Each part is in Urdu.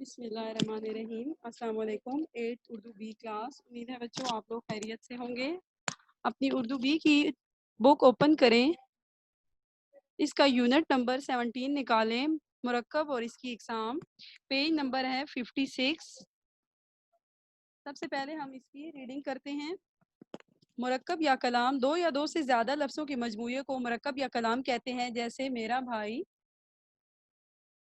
بسم اللہ الرحمن الرحیم۔ السلام علیکم۔ 8 اردو بی کلاس، امید ہے بچوں آپ لوگ خیریت سے ہوں گے۔ اپنی اردو بی کی بک اوپن کریں، اس کا یونٹ نمبر 17 نکالیں، مرکب اور اس کی اقسام، پیج نمبر ہے 56۔ سب سے پہلے ہم اس کی ریڈنگ کرتے ہیں۔ مرکب یا کلام دو یا دو سے زیادہ لفظوں کے مجموعے کو مرکب یا کلام کہتے ہیں، جیسے میرا بھائی،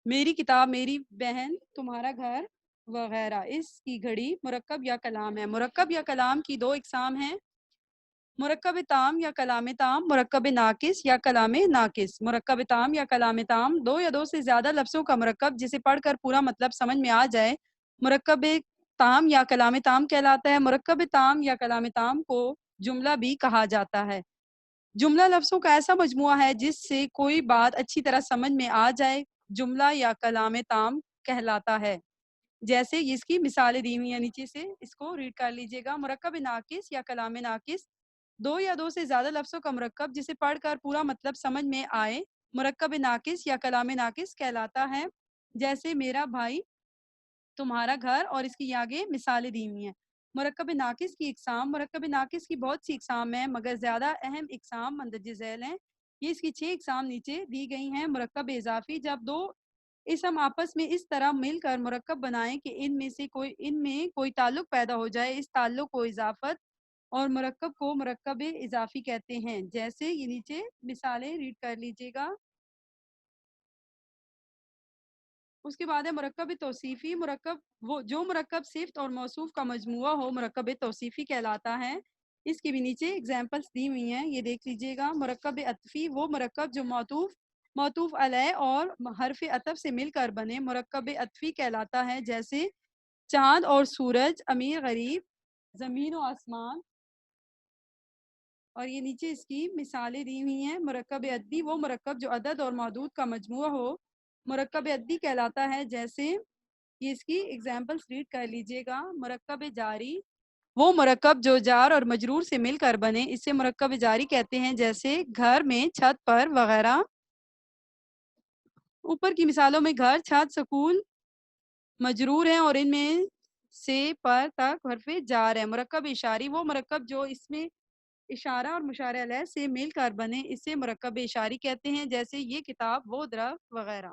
میری کتاب، میری بہن، تمہارا گھر وغیرہ۔ اس کی گھڑی مرکب یا کلام ہے۔ مرکب یا کلام کی دو اقسام ہیں، مرکب تام یا کلام تام، مرکب ناقص یا کلام ناقص۔ مرکب تام یا کلام تام دو یا دو سے زیادہ لفظوں کا مرکب جسے پڑھ کر پورا مطلب سمجھ میں آ جائے، مرکب تام یا کلام تام کہلاتا ہے۔ مرکب تام یا کلام تام کو جملہ بھی کہا جاتا ہے۔ جملہ لفظوں کا ایسا مجموعہ ہے جس سے کوئی بات اچھی طرح سمجھ میں آ جائے، جملہ یا کلام تام کہلاتا ہے۔ جیسے اس کی مثالیں دی ہوئی ہیں، نیچے سے اس کو ریڈ کر لیجئے گا۔ مرکب ناقص یا کلام ناقص دو یا دو سے زیادہ لفظوں کا مرکب جسے پڑھ کر پورا مطلب سمجھ میں آئے، مرکب ناقص یا کلام ناقص کہلاتا ہے۔ جیسے میرا بھائی، تمہارا گھر، اور اس کی آگے مثالیں دی ہوئی ہیں۔ مرکب ناقص کی اقسام، مرکب ناقص کی بہت سی اقسام ہیں، مگر زیادہ اہم اقسام مندرجہ ذیل ہیں۔ یہ اس کی 6 اقسام نیچے دی گئی ہیں۔ مرکب اضافی، جب دو اسم آپس میں اس طرح مل کر مرکب بنائیں کہ ان میں کوئی تعلق پیدا ہو جائے، اس تعلق کو اضافت اور مرکب کو مرکب اضافی کہتے ہیں۔ جیسے یہ نیچے مثالیں ریڈ کر لیجئے گا۔ اس کے بعد ہے مرکب توصیفی۔ جو مرکب صفت اور موصوف کا مجموعہ ہو، مرکب توصیفی کہلاتا ہے۔ اس کی بھی نیچے ایگزامپلس دی ہوئی ہیں، یہ دیکھ لیجئے گا۔ مرکب عطفی، وہ مرکب جو معطوف علیہ اور حرف عطف سے مل کر بنے، مرکب عطفی کہلاتا ہے۔ جیسے چاند اور سورج، امیر غریب، زمین و آسمان، اور یہ نیچے اس کی مثالیں دی ہوئی ہیں۔ مرکب عددی، وہ مرکب جو عدد اور معدود کا مجموعہ ہو، مرکب عددی کہلاتا ہے۔ جیسے یہ اس کی ایگزامپلس ریڈ کر لیجئے گا۔ مرکب جاری، وہ مرکب جو جار اور مجرور سے مل کر بنے، اسے مرکب جاری کہتے ہیں۔ جیسے گھر میں، چھت پر وغیرہ۔ اوپر کی مثالوں میں گھر، چھت، سکول مجرور ہیں اور ان میں سے پر تک حرف جار ہے۔ مرکب اشاری، وہ مرکب جو اس میں اشارہ اور مشارہ علیہ سے مل کر بنے، اسے مرکب اشاری کہتے ہیں۔ جیسے یہ کتاب، وہ درخت وغیرہ۔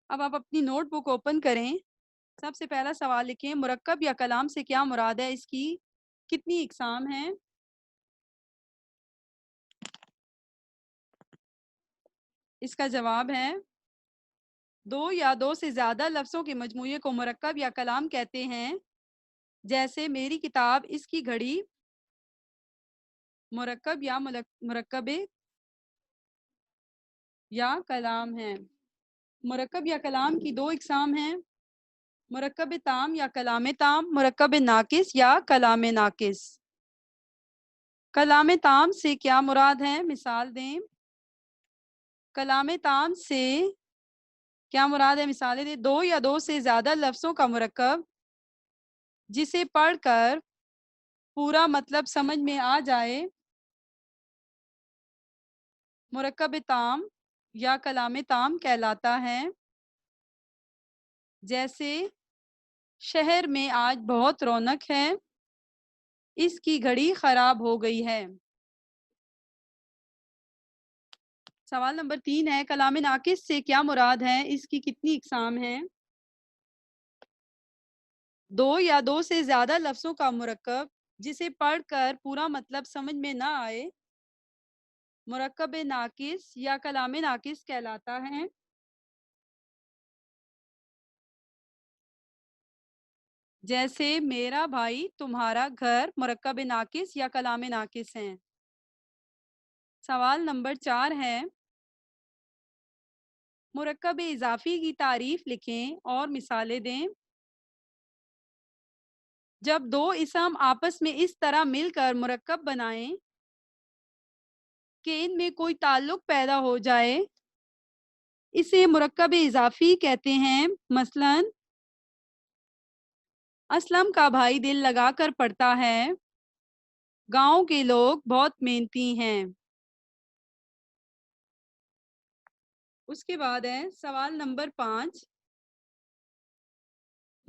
اب آپ اپنی نوٹ بک اوپن کریں، سب سے پہلا سوال لکھیں، مرکب یا کلام سے کیا مراد ہے، اس کی کتنی اقسام ہیں؟ اس کا جواب ہے دو یا دو سے زیادہ لفظوں کے مجموعے کو مرکب یا کلام کہتے ہیں۔ جیسے میری کتاب، اس کی گھڑی مرکب یا کلام ہے۔ مرکب یا کلام کی دو اقسام ہیں، مرکب تام یا کلام تام، مرکب ناقص یا کلام ناقص۔ کلام تام سے کیا مراد ہے، مثال دیں۔ کلام تام سے کیا مراد ہے، مثالیں دیں۔ دو یا دو سے زیادہ لفظوں کا مرکب جسے پڑھ کر پورا مطلب سمجھ میں آ جائے، مرکب تام یا کلام تام کہلاتا ہے۔ جیسے شہر میں آج بہت رونق ہے، اس کی گھڑی خراب ہو گئی ہے۔ سوال نمبر 3 ہے، کلام ناقص سے کیا مراد ہے، اس کی کتنی اقسام ہیں؟ دو یا دو سے زیادہ لفظوں کا مرکب جسے پڑھ کر پورا مطلب سمجھ میں نہ آئے، مرکب ناقص یا کلام ناقص کہلاتا ہے۔ جیسے میرا بھائی، تمہارا گھر، مرکب ناقص یا کلام ناقص ہیں۔ سوال نمبر 4 ہے، مرکب اضافی کی تعریف لکھیں اور مثالیں دیں۔ جب دو اسم آپس میں اس طرح مل کر مرکب بنائیں کہ ان میں کوئی تعلق پیدا ہو جائے، اسے مرکب اضافی کہتے ہیں۔ مثلاً اسلم کا بھائی دل لگا کر پڑھتا ہے، گاؤں کے لوگ بہت محنتی ہیں۔ اس کے بعد ہے سوال نمبر 5،